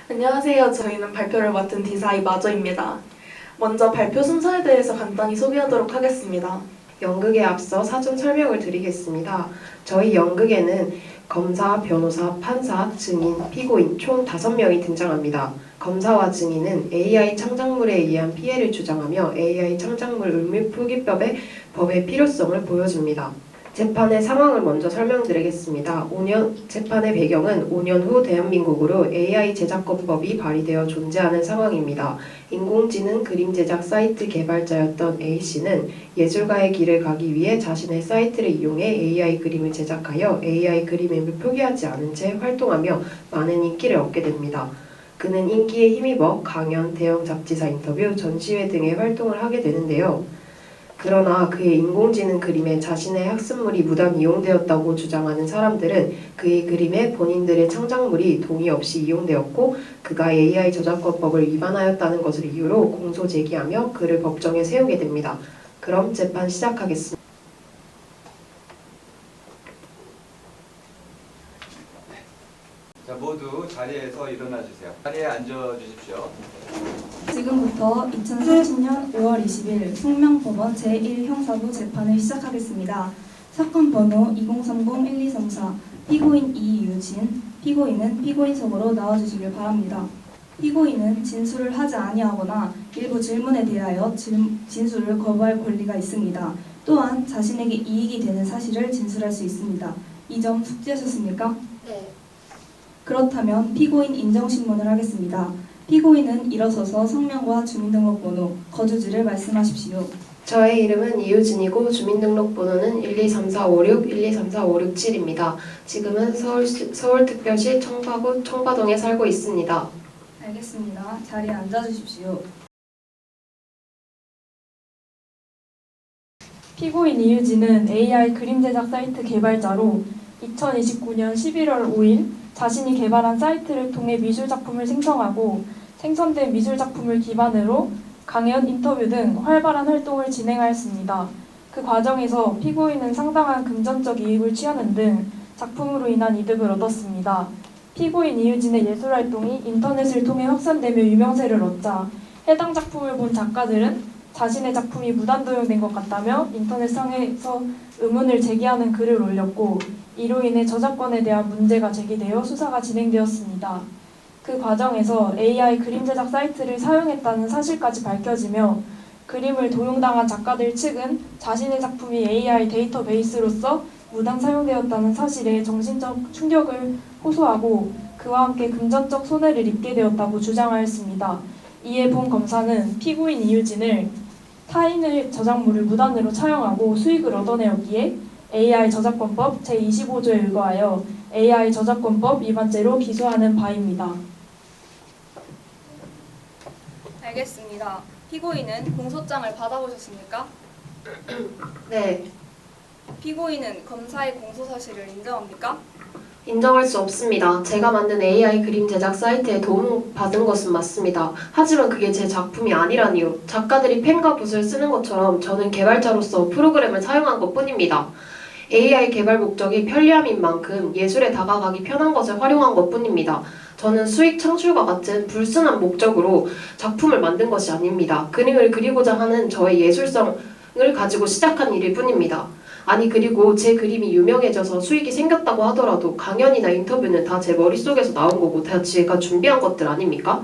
안녕하세요. 저희는 발표를 맡은 디사이 마저입니다. 먼저 발표 순서에 대해서 간단히 소개하도록 하겠습니다. 연극에 앞서 사전 설명을 드리겠습니다. 저희 연극에는 검사, 변호사, 판사, 증인, 피고인 총 5명이 등장합니다. 검사와 증인은 AI 창작물에 의한 피해를 주장하며 AI 창작물 의무풀기법의 법의 필요성을 보여줍니다. 재판의 상황을 먼저 설명드리겠습니다. 재판의 배경은 5년 후 대한민국으로 AI 제작권법이 발의되어 존재하는 상황입니다. 인공지능 그림 제작 사이트 개발자였던 A씨는 예술가의 길을 가기 위해 자신의 사이트를 이용해 AI 그림을 제작하여 AI 그림임을 표기하지 않은 채 활동하며 많은 인기를 얻게 됩니다. 그는 인기에 힘입어 강연, 대형 잡지사 인터뷰, 전시회 등의 활동을 하게 되는데요. 그러나 그의 인공지능 그림에 자신의 학습물이 무단 이용되었다고 주장하는 사람들은 그의 그림에 본인들의 창작물이 동의 없이 이용되었고 그가 AI 저작권법을 위반하였다는 것을 이유로 공소 제기하며 그를 법정에 세우게 됩니다. 그럼 재판 시작하겠습니다. 자, 모두 자리에서 일어나 주세요. 자리에 앉아 주십시오. 지금부터 2030년 5월 20일 숙명법원 제1형사부 재판을 시작하겠습니다. 사건 번호 2030-1234 피고인 이유진, 피고인은 피고인석으로 나와주시길 바랍니다. 피고인은 진술을 하지 아니하거나 일부 질문에 대하여 진술을 거부할 권리가 있습니다. 또한 자신에게 이익이 되는 사실을 진술할 수 있습니다. 이 점 숙지하셨습니까? 네. 그렇다면 피고인 인정신문을 하겠습니다. 피고인은 일어서서 성명과 주민등록번호, 거주지를 말씀하십시오. 저의 이름은 이유진이고 주민등록번호는 1234561, 1234567입니다. 지금은 서울특별시 청파구 청파동에 살고 있습니다. 알겠습니다. 자리에 앉아주십시오. 피고인 이유진은 AI 그림 제작 사이트 개발자로 2029년 11월 5일 자신이 개발한 사이트를 통해 미술작품을 생성하고 생성된 미술작품을 기반으로 강연, 인터뷰 등 활발한 활동을 진행하였습니다. 그 과정에서 피고인은 상당한 금전적 이익을 취하는 등 작품으로 인한 이득을 얻었습니다. 피고인 이유진의 예술활동이 인터넷을 통해 확산되며 유명세를 얻자 해당 작품을 본 작가들은 자신의 작품이 무단 도용된 것 같다며 인터넷상에서 의문을 제기하는 글을 올렸고 이로 인해 저작권에 대한 문제가 제기되어 수사가 진행되었습니다. 그 과정에서 AI 그림 제작 사이트를 사용했다는 사실까지 밝혀지며 그림을 도용당한 작가들 측은 자신의 작품이 AI 데이터베이스로서 무단 사용되었다는 사실에 정신적 충격을 호소하고 그와 함께 금전적 손해를 입게 되었다고 주장하였습니다. 이에 본 검사는 피고인 이유진을 타인의 저작물을 무단으로 차용하고 수익을 얻어내었기에 AI 저작권법 제25조에 의거하여 AI 저작권법 위반죄로 기소하는 바입니다. 알겠습니다. 피고인은 공소장을 받아보셨습니까? 네, 피고인은 검사의 공소 사실을 인정합니까? 인정할 수 없습니다. 제가 만든 AI 그림 제작 사이트에 도움을 받은 것은 맞습니다. 하지만 그게 제 작품이 아니라니요. 작가들이 펜과 붓을 쓰는 것처럼 저는 개발자로서 프로그램을 사용한 것뿐입니다. AI 개발 목적이 편리함인 만큼 예술에 다가가기 편한 것을 활용한 것뿐입니다. 저는 수익 창출과 같은 불순한 목적으로 작품을 만든 것이 아닙니다. 그림을 그리고자 하는 저의 예술성을 가지고 시작한 일일 뿐입니다. 아니 그리고 제 그림이 유명해져서 수익이 생겼다고 하더라도 강연이나 인터뷰는 다 제 머릿속에서 나온 거고 다 제가 준비한 것들 아닙니까?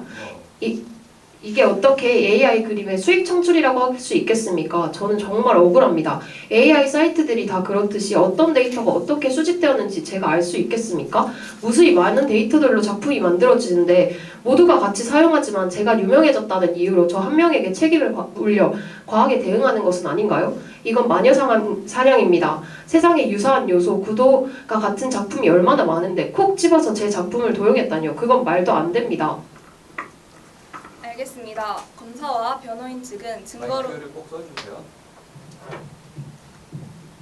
이게 어떻게 AI 그림의 수익 창출이라고 할 수 있겠습니까? 저는 정말 억울합니다. AI 사이트들이 다 그렇듯이 어떤 데이터가 어떻게 수집되었는지 제가 알 수 있겠습니까? 무수히 많은 데이터들로 작품이 만들어지는데 모두가 같이 사용하지만 제가 유명해졌다는 이유로 저 한 명에게 책임을 물려 과하게 대응하는 것은 아닌가요? 이건 마녀사냥입니다. 세상에 유사한 요소, 구도가 같은 작품이 얼마나 많은데 콕 집어서 제 작품을 도용했다니요. 그건 말도 안 됩니다. 알겠습니다. 검사와 변호인 측은 마이크를 꼭 써주세요.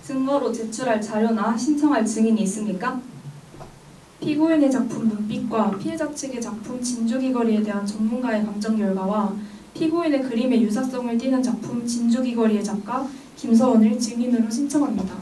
증거로 제출할 자료나 신청할 증인이 있습니까? 피고인의 작품 눈빛과 피해자 측의 작품 진주귀걸이에 대한 전문가의 감정 결과와 피고인의 그림의 유사성을 띠는 작품 진주귀걸이의 작가 김서원을 증인으로 신청합니다.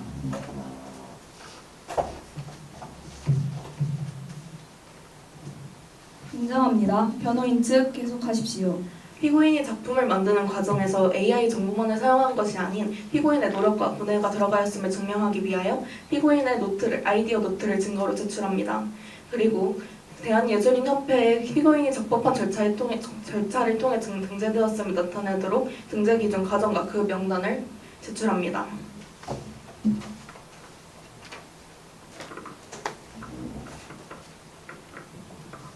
인정합니다. 변호인 측 계속하십시오. 피고인이 작품을 만드는 과정에서 AI 정보만을 사용한 것이 아닌 피고인의 노력과 고뇌가 들어가였음을 증명하기 위하여 피고인의 아이디어 노트를 증거로 제출합니다. 그리고 대한예술인협회에 피고인이 적법한 절차를 통해 등재되었음을 나타내도록 등재 기준 과정과 그 명단을 제출합니다.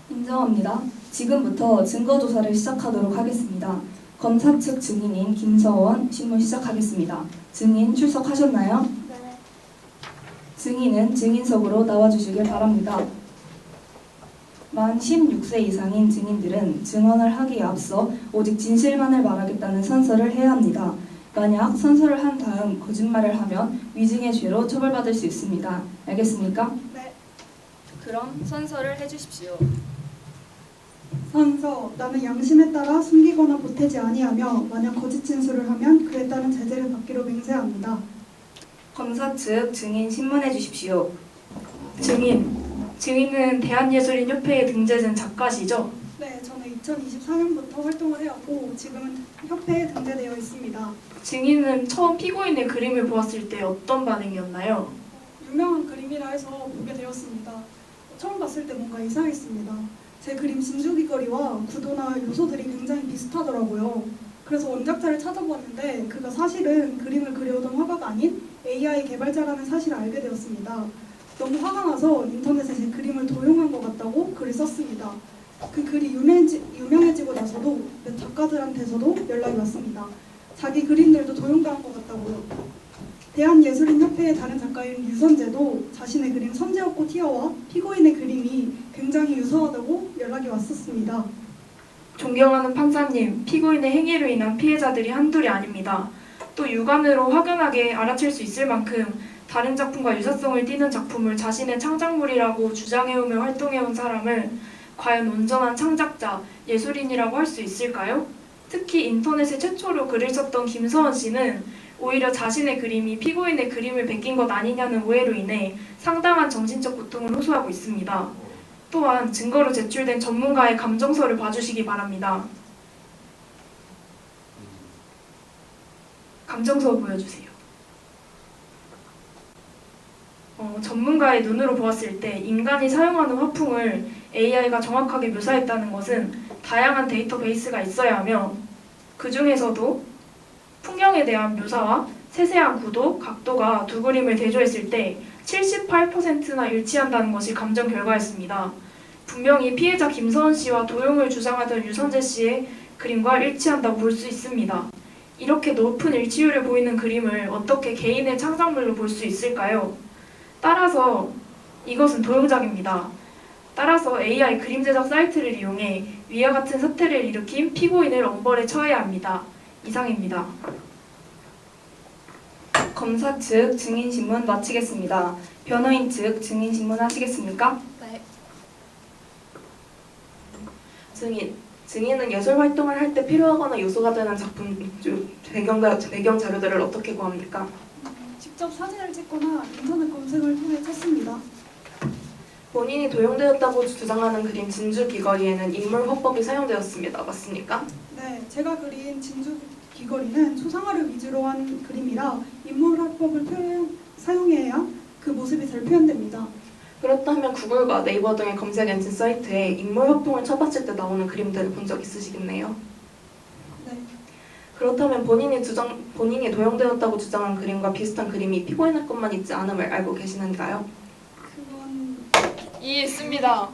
인정합니다. 지금부터 증거조사를 시작하도록 하겠습니다. 검사 측 증인인 김서원 신문 시작하겠습니다. 증인 출석하셨나요? 네. 증인은 증인석으로 나와주시길 바랍니다. 만 16세 이상인 증인들은 증언을 하기에 앞서 오직 진실만을 말하겠다는 선서를 해야 합니다. 만약 선서를 한 다음 거짓말을 하면 위증의 죄로 처벌받을 수 있습니다. 알겠습니까? 네. 그럼 선서를 해주십시오. 선서, 나는 양심에 따라 숨기거나 보태지 아니하며 만약 거짓 진술을 하면 그에 따른 제재를 받기로 맹세합니다. 검사 측 증인 신문해 주십시오. 증인은 대한예술인협회에 등재된 작가시죠? 네, 저는 2024년부터 활동을 해왔고 지금은 협회에 등재되어 있습니다. 증인은 처음 피고인의 그림을 보았을 때 어떤 반응이었나요? 유명한 그림이라 해서 보게 되었습니다. 처음 봤을 때 뭔가 이상했습니다. 제 그림 진주귀걸이와 구도나 요소들이 굉장히 비슷하더라고요. 그래서 원작자를 찾아보았는데 그가 사실은 그림을 그려오던 화가가 아닌 AI 개발자라는 사실을 알게 되었습니다. 너무 화가 나서 인터넷에 제 그림을 도용한 것 같다고 글을 썼습니다. 그 글이 유명해지고 나서도 몇 작가들한테서도 연락이 왔습니다. 자기 그림들도 도용당한 것 같다고요. 대한예술인협회의 다른 작가인 유선재도 자신의 그림 선제업고 티어와 피고인의 그림이 굉장히 유사하다고 연락이 왔었습니다. 존경하는 판사님, 피고인의 행위로 인한 피해자들이 한둘이 아닙니다. 또 육안으로 확연하게 알아챌 수 있을 만큼 다른 작품과 유사성을 띠는 작품을 자신의 창작물이라고 주장해오며 활동해온 사람을 과연 온전한 창작자, 예술인이라고 할 수 있을까요? 특히 인터넷에 최초로 글을 썼던 김서원 씨는 오히려 자신의 그림이 피고인의 그림을 베낀 것 아니냐는 오해로 인해 상당한 정신적 고통을 호소하고 있습니다. 또한 증거로 제출된 전문가의 감정서를 봐주시기 바랍니다. 감정서 보여주세요. 전문가의 눈으로 보았을 때 인간이 사용하는 화풍을 AI가 정확하게 묘사했다는 것은 다양한 데이터베이스가 있어야 하며 그 중에서도 풍경에 대한 묘사와 세세한 구도, 각도가 두 그림을 대조했을 때 78%나 일치한다는 것이 감정 결과였습니다. 분명히 피해자 김서원 씨와 도용을 주장하던 유선재 씨의 그림과 일치한다고 볼 수 있습니다. 이렇게 높은 일치율을 보이는 그림을 어떻게 개인의 창작물로 볼 수 있을까요? 따라서 이것은 도용작입니다. 따라서 AI 그림 제작 사이트를 이용해 위와 같은 사태를 일으킨 피고인을 엄벌에 처해야 합니다. 이상입니다. 검사 측 증인 신문 마치겠습니다. 변호인 측 증인 신문 하시겠습니까? 네. 증인은 예술 활동을 할 때 필요하거나 요소가 되는 작품 배경 자료들을 어떻게 구합니까? 직접 사진을 찍거나 인터넷 검색을 통해 찾습니다. 본인이 도용되었다고 주장하는 그림 진주 귀걸이에는 인물 화법이 사용되었습니다. 맞습니까? 네, 제가 그린 진주 귀걸이는 초상화를 위주로 한 그림이라 인물 화법을 사용해야 그 모습이 잘 표현됩니다. 그렇다면 구글과 네이버 등의 검색 엔진 사이트에 인물 화풍을 쳐봤을 때 나오는 그림들을 본 적 있으시겠네요. 네, 그렇다면 본인이 도용되었다고 주장한 그림과 비슷한 그림이 피고인의 것만 있지 않음을 알고 계시는가요? 그건 이해했습니다.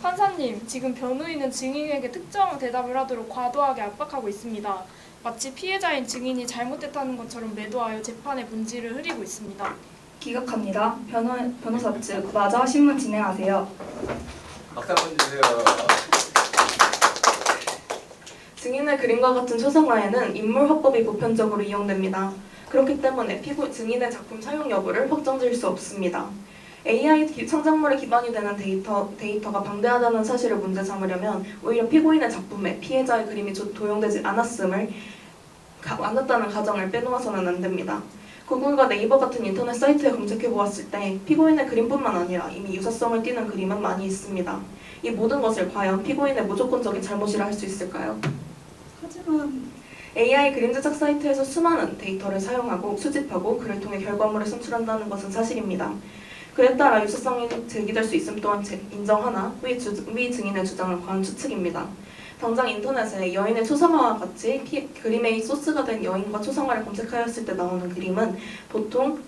판사님, 지금 변호인은 증인에게 특정 대답을 하도록 과도하게 압박하고 있습니다. 마치 피해자인 증인이 잘못했다는 것처럼 매도하여 재판의 본질을 흐리고 있습니다. 기각합니다. 변호사 측 마저 신문 진행하세요. 박수 한번 주세요. 증인의 그림과 같은 초상화에는 인물 화법이 보편적으로 이용됩니다. 그렇기 때문에 증인의 작품 사용 여부를 확정지을 수 없습니다. AI 창작물에 기반이 되는 데이터가 방대하다는 사실을 문제 삼으려면 오히려 피고인의 작품에 피해자의 그림이 도용되지 않았다는 가정을 빼놓아서는 안 됩니다. 구글과 네이버 같은 인터넷 사이트에 검색해 보았을 때 피고인의 그림뿐만 아니라 이미 유사성을 띠는 그림은 많이 있습니다. 이 모든 것을 과연 피고인의 무조건적인 잘못이라 할 수 있을까요? 하지만 AI 그림 제작 사이트에서 수많은 데이터를 사용하고 수집하고 그를 통해 결과물을 산출한다는 것은 사실입니다. 그에 따라 유사성이 제기될 수 있음 또한 인정하나 위 증인의 주장은 과한 추측입니다. 당장 인터넷에 여인의 초상화와 같이 그림의 소스가 된 여인과 초상화를 검색하였을 때 나오는 그림은 보통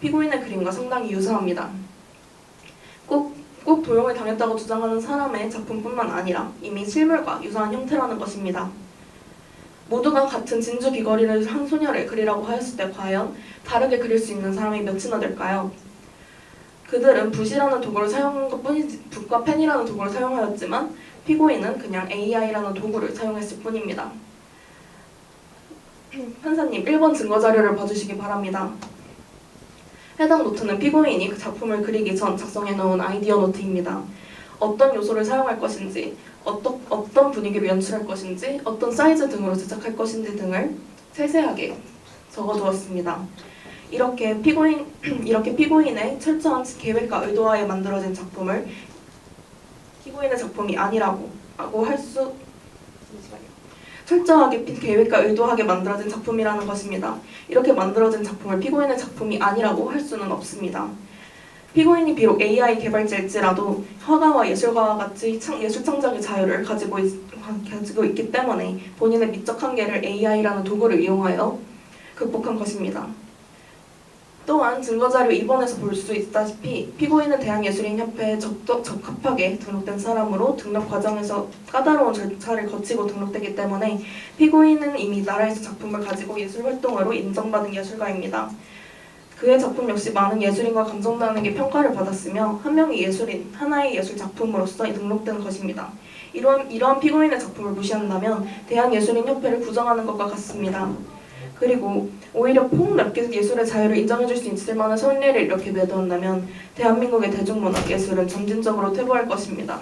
피고인의 그림과 상당히 유사합니다. 꼭 도용을 당했다고 주장하는 사람의 작품뿐만 아니라 이미 실물과 유사한 형태라는 것입니다. 모두가 같은 진주 귀걸이를 한 소녀를 그리라고 하였을 때 과연 다르게 그릴 수 있는 사람이 몇이나 될까요? 그들은 붓이라는 도구를 사용한 것뿐이지 붓과 펜이라는 도구를 사용하였지만 피고인은 그냥 AI라는 도구를 사용했을 뿐입니다. 판사님, 1번 증거자료를 봐주시기 바랍니다. 해당 노트는 피고인이 그 작품을 그리기 전 작성해놓은 아이디어 노트입니다. 어떤 요소를 사용할 것인지, 어떤 분위기를 연출할 것인지, 어떤 사이즈 등으로 제작할 것인지 등을 세세하게 적어두었습니다. 이렇게 피고인의 철저한 계획과 의도하에 만들어진 작품을 피고인의 작품이 아니라고 할 수 철저하게 계획과 의도하게 만들어진 작품이라는 것입니다. 이렇게 만들어진 작품을 피고인의 작품이 아니라고 할 수는 없습니다. 피고인이 비록 AI 개발자일지라도 화가와 예술가와 같이 예술 창작의 자유를 가지고 있기 때문에 본인의 미적 한계를 AI라는 도구를 이용하여 극복한 것입니다. 또한 증거자료 2번에서 볼 수 있다시피 피고인은 대한예술인협회에 적합하게 등록된 사람으로 등록 과정에서 까다로운 절차를 거치고 등록되기 때문에 피고인은 이미 나라에서 작품을 가지고 예술활동으로 인정받은 예술가입니다. 그의 작품 역시 많은 예술인과 감정나누게 평가를 받았으며 한 명의 예술인, 하나의 예술 작품으로서 등록된 것입니다. 이러한 피고인의 작품을 무시한다면 대한예술인협회를 부정하는 것과 같습니다. 그리고 오히려 폭넓게 예술의 자유를 인정해줄 수 있을 만한 선례를 이렇게 매도한다면 대한민국의 대중문화, 예술은 점진적으로 퇴보할 것입니다.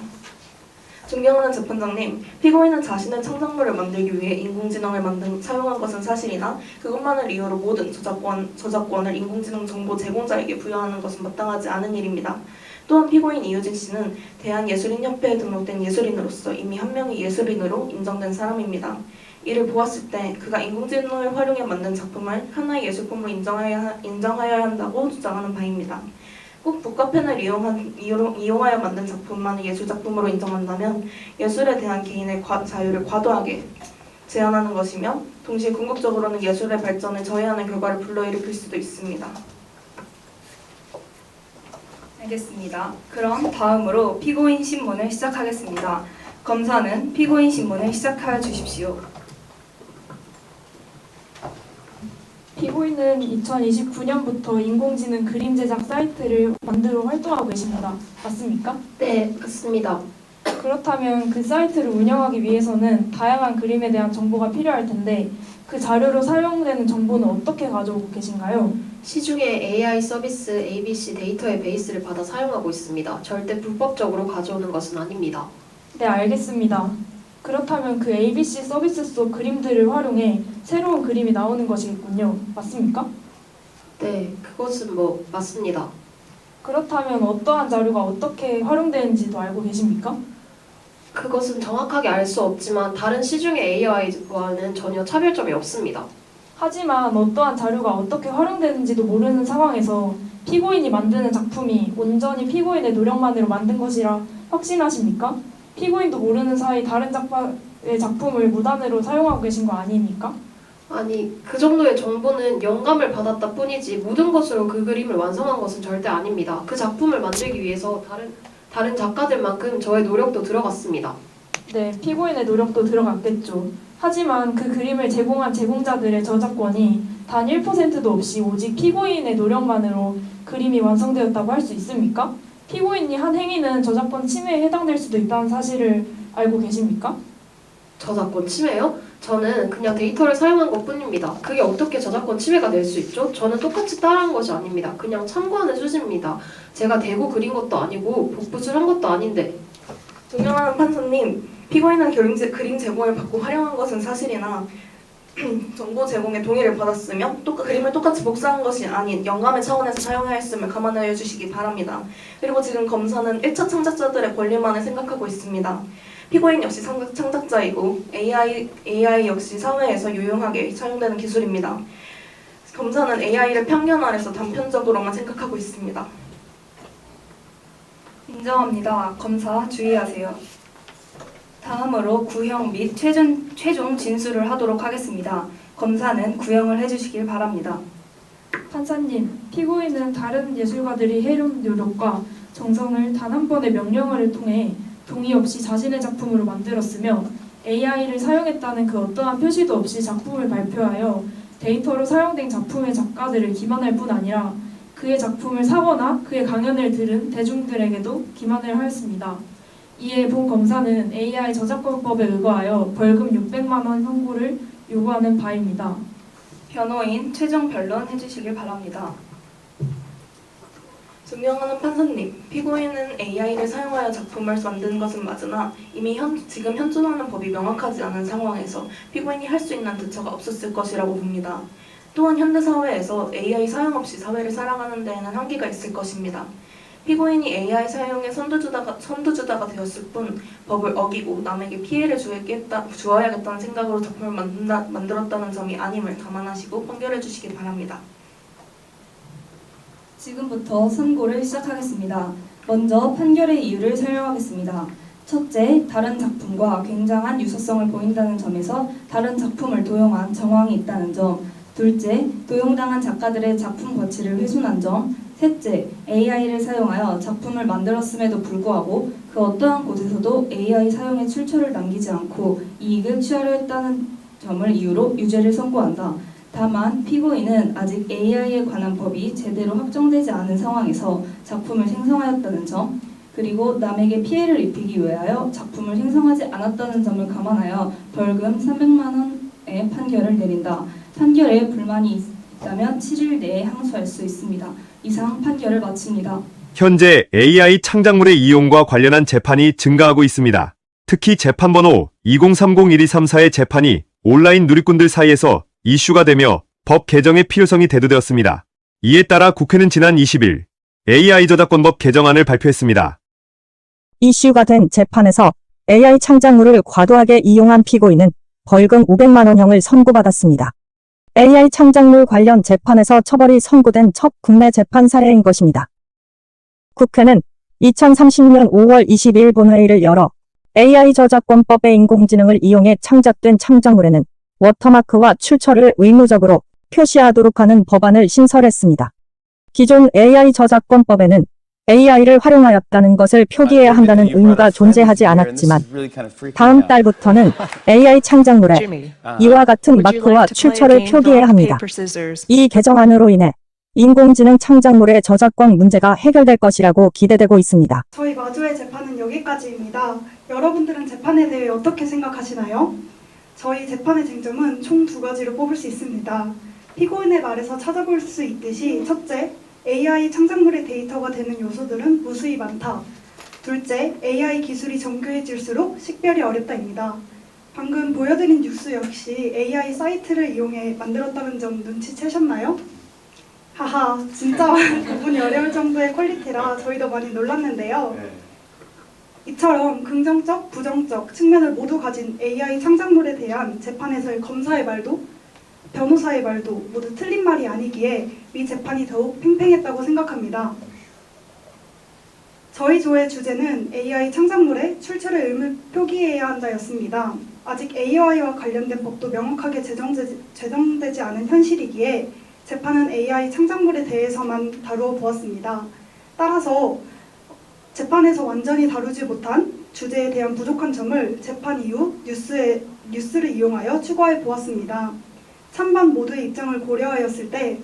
존경하는 재판장님, 피고인은 자신의 창작물을 만들기 위해 인공지능을 사용한 것은 사실이나 그것만을 이유로 모든 저작권을 인공지능 정보 제공자에게 부여하는 것은 마땅하지 않은 일입니다. 또한 피고인 이유진 씨는 대한예술인협회에 등록된 예술인으로서 이미 한 명의 예술인으로 인정된 사람입니다. 이를 보았을 때 그가 인공지능을 활용해 만든 작품을 하나의 예술품으로 인정하여야 한다고 주장하는 바입니다. 꼭 붓과 펜을 이용하여 만든 작품만을 예술작품으로 인정한다면 예술에 대한 개인의 자유를 과도하게 제한하는 것이며 동시에 궁극적으로는 예술의 발전을 저해하는 결과를 불러일으킬 수도 있습니다. 알겠습니다. 그럼 다음으로 피고인 신문을 시작하겠습니다. 검사는 피고인 신문을 시작하여 주십시오. 피고인은 2029년부터 인공지능 그림 제작 사이트를 만들어 활동하고 계십니다. 맞습니까? 네, 맞습니다. 그렇다면 그 사이트를 운영하기 위해서는 다양한 그림에 대한 정보가 필요할 텐데 그 자료로 사용되는 정보는 어떻게 가져오고 계신가요? 시중에 AI 서비스 ABC 데이터의 베이스를 받아 사용하고 있습니다. 절대 불법적으로 가져오는 것은 아닙니다. 네, 알겠습니다. 그렇다면 그 ABC 서비스 속 그림들을 활용해 새로운 그림이 나오는 것이겠군요. 맞습니까? 네, 그것은 맞습니다. 그렇다면 어떠한 자료가 어떻게 활용되는지도 알고 계십니까? 그것은 정확하게 알 수 없지만 다른 시중의 AI와는 전혀 차별점이 없습니다. 하지만 어떠한 자료가 어떻게 활용되는지도 모르는 상황에서 피고인이 만드는 작품이 온전히 피고인의 노력만으로 만든 것이라 확신하십니까? 피고인도 모르는 사이 다른 작가의 작품을 무단으로 사용하고 계신 거 아닙니까? 아니, 그 정도의 정보는 영감을 받았다 뿐이지 모든 것으로 그 그림을 완성한 것은 절대 아닙니다. 그 작품을 만들기 위해서 다른 작가들만큼 저의 노력도 들어갔습니다. 네, 피고인의 노력도 들어갔겠죠. 하지만 그 그림을 제공한 제공자들의 저작권이 단 1%도 없이 오직 피고인의 노력만으로 그림이 완성되었다고 할 수 있습니까? 피고인이 한 행위는 저작권 침해에 해당될 수도 있다는 사실을 알고 계십니까? 저작권 침해요? 저는 그냥 데이터를 사용한 것뿐입니다. 그게 어떻게 저작권 침해가 될 수 있죠? 저는 똑같이 따라한 것이 아닙니다. 그냥 참고하는 수지입니다. 제가 대고 그린 것도 아니고 복붙을 한 것도 아닌데. 존경하는 판사님, 피고인은 그림 제공을 받고 활용한 것은 사실이나 정보 제공에 동의를 받았으며 그림을 똑같이 복사한 것이 아닌 영감의 차원에서 사용해야 했음을 감안하여 주시기 바랍니다. 그리고 지금 검사는 1차 창작자들의 권리만을 생각하고 있습니다. 피고인 역시 창작자이고 AI 역시 사회에서 유용하게 사용되는 기술입니다. 검사는 AI를 편견 아래서 단편적으로만 생각하고 있습니다. 인정합니다. 검사 주의하세요. 다음으로 구형 및 최종 진술을 하도록 하겠습니다. 검사는 구형을 해주시길 바랍니다. 판사님, 피고인은 다른 예술가들이 해놓은 노력과 정성을 단 한 번의 명령어를 통해 동의 없이 자신의 작품으로 만들었으며 AI를 사용했다는 그 어떠한 표시도 없이 작품을 발표하여 데이터로 사용된 작품의 작가들을 기만할 뿐 아니라 그의 작품을 사거나 그의 강연을 들은 대중들에게도 기만을 하였습니다. 이에 본 검사는 AI 저작권법에 의거하여 벌금 600만 원 선고를 요구하는 바입니다. 변호인 최종 변론 해주시길 바랍니다. 존경하는 판사님, 피고인은 AI를 사용하여 작품을 만든 것은 맞으나 이미 지금 현존하는 법이 명확하지 않은 상황에서 피고인이 할 수 있는 대처가 없었을 것이라고 봅니다. 또한 현대사회에서 AI 사용 없이 사회를 살아가는 데에는 한계가 있을 것입니다. 피고인이 AI 사용에 선두주다가 되었을 뿐 법을 어기고 남에게 피해를 주어야겠다는 생각으로 작품을 만들었다는 점이 아님을 감안하시고 판결해 주시기 바랍니다. 지금부터 선고를 시작하겠습니다. 먼저 판결의 이유를 설명하겠습니다. 첫째, 다른 작품과 굉장한 유사성을 보인다는 점에서 다른 작품을 도용한 정황이 있다는 점. 둘째, 도용당한 작가들의 작품 가치를 훼손한 점. 셋째, AI를 사용하여 작품을 만들었음에도 불구하고 그 어떠한 곳에서도 AI 사용에 출처를 남기지 않고 이익을 취하려 했다는 점을 이유로 유죄를 선고한다. 다만 피고인은 아직 AI에 관한 법이 제대로 확정되지 않은 상황에서 작품을 생성하였다는 점, 그리고 남에게 피해를 입히기 위하여 작품을 생성하지 않았다는 점을 감안하여 벌금 300만 원의 판결을 내린다. 판결에 불만이 있다면 7일 내에 항소할 수 있습니다. 이상 판결을 마칩니다. 현재 AI 창작물의 이용과 관련한 재판이 증가하고 있습니다. 특히 재판번호 2030-1234의 재판이 온라인 누리꾼들 사이에서 이슈가 되며 법 개정의 필요성이 대두되었습니다. 이에 따라 국회는 지난 20일 AI 저작권법 개정안을 발표했습니다. 이슈가 된 재판에서 AI 창작물을 과도하게 이용한 피고인은 벌금 500만 원형을 선고받았습니다. AI 창작물 관련 재판에서 처벌이 선고된 첫 국내 재판 사례인 것입니다. 국회는 2030년 5월 22일 본회의를 열어 AI 저작권법의 인공지능을 이용해 창작된 창작물에는 워터마크와 출처를 의무적으로 표시하도록 하는 법안을 신설했습니다. 기존 AI 저작권법에는 AI를 활용하였다는 것을 표기해야 한다는 의무가 존재하지 않았지만 다음 달부터는 AI 창작물에 이와 같은 마크와 출처를 표기해야 합니다. 이 개정안으로 인해 인공지능 창작물의 저작권 문제가 해결될 것이라고 기대되고 있습니다. 저희 마주의 재판은 여기까지입니다. 여러분들은 재판에 대해 어떻게 생각하시나요? 저희 재판의 쟁점은 총 두 가지로 뽑을 수 있습니다. 피고인의 말에서 찾아볼 수 있듯이 첫째, AI 창작물의 데이터가 되는 요소들은 무수히 많다. 둘째, AI 기술이 정교해질수록 식별이 어렵다입니다. 방금 보여드린 뉴스 역시 AI 사이트를 이용해 만들었다는 점 눈치채셨나요? 하하, 진짜 구분이 어려울 정도의 퀄리티라 저희도 많이 놀랐는데요. 이처럼 긍정적, 부정적 측면을 모두 가진 AI 창작물에 대한 재판에서의 검사의 말도 변호사의 말도 모두 틀린 말이 아니기에 이 재판이 더욱 팽팽했다고 생각합니다. 저희 조의 주제는 AI 창작물의 출처를 의무 표기해야 한다였습니다. 아직 AI와 관련된 법도 명확하게 제정되지 않은 현실이기에 재판은 AI 창작물에 대해서만 다루어 보았습니다. 따라서 재판에서 완전히 다루지 못한 주제에 대한 부족한 점을 재판 이후 뉴스를 이용하여 추가해 보았습니다. 찬반 모두의 입장을 고려하였을 때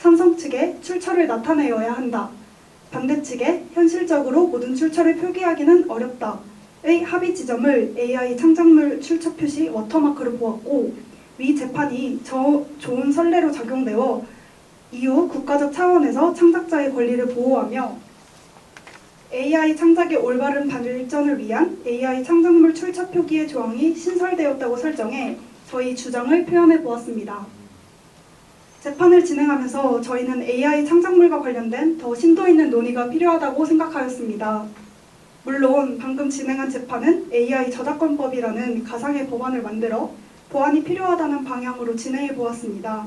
찬성 측에 출처를 나타내어야 한다. 반대 측에 현실적으로 모든 출처를 표기하기는 어렵다의 합의 지점을 AI 창작물 출처 표시 워터마크로 보았고 위 재판이 좋은 선례로 작용되어 이후 국가적 차원에서 창작자의 권리를 보호하며 AI 창작의 올바른 발전을 위한 AI 창작물 출처 표기의 조항이 신설되었다고 설정해 저희 주장을 표현해 보았습니다. 재판을 진행하면서 저희는 AI 창작물과 관련된 더 심도 있는 논의가 필요하다고 생각하였습니다. 물론 방금 진행한 재판은 AI 저작권법이라는 가상의 법안을 만들어 보완이 필요하다는 방향으로 진행해 보았습니다.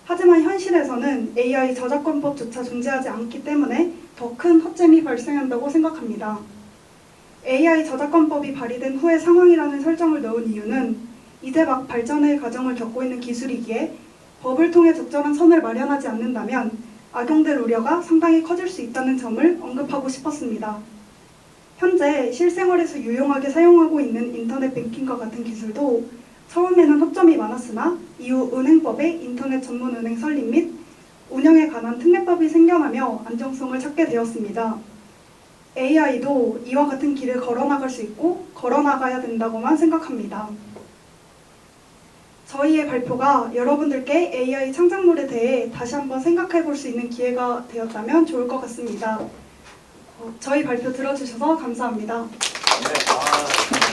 하지만 현실에서는 AI 저작권법조차 존재하지 않기 때문에 더 큰 허점이 발생한다고 생각합니다. AI 저작권법이 발의된 후의 상황이라는 설정을 넣은 이유는 이제 막 발전의 과정을 겪고 있는 기술이기에 법을 통해 적절한 선을 마련하지 않는다면 악용될 우려가 상당히 커질 수 있다는 점을 언급하고 싶었습니다. 현재 실생활에서 유용하게 사용하고 있는 인터넷 뱅킹과 같은 기술도 처음에는 허점이 많았으나 이후 은행법의 인터넷 전문 은행 설립 및 운영에 관한 특례법이 생겨나며 안정성을 찾게 되었습니다. AI도 이와 같은 길을 걸어나갈 수 있고 걸어나가야 된다고만 생각합니다. 저희의 발표가 여러분들께 AI 창작물에 대해 다시 한번 생각해 볼 수 있는 기회가 되었다면 좋을 것 같습니다. 저희 발표 들어주셔서 감사합니다. 네,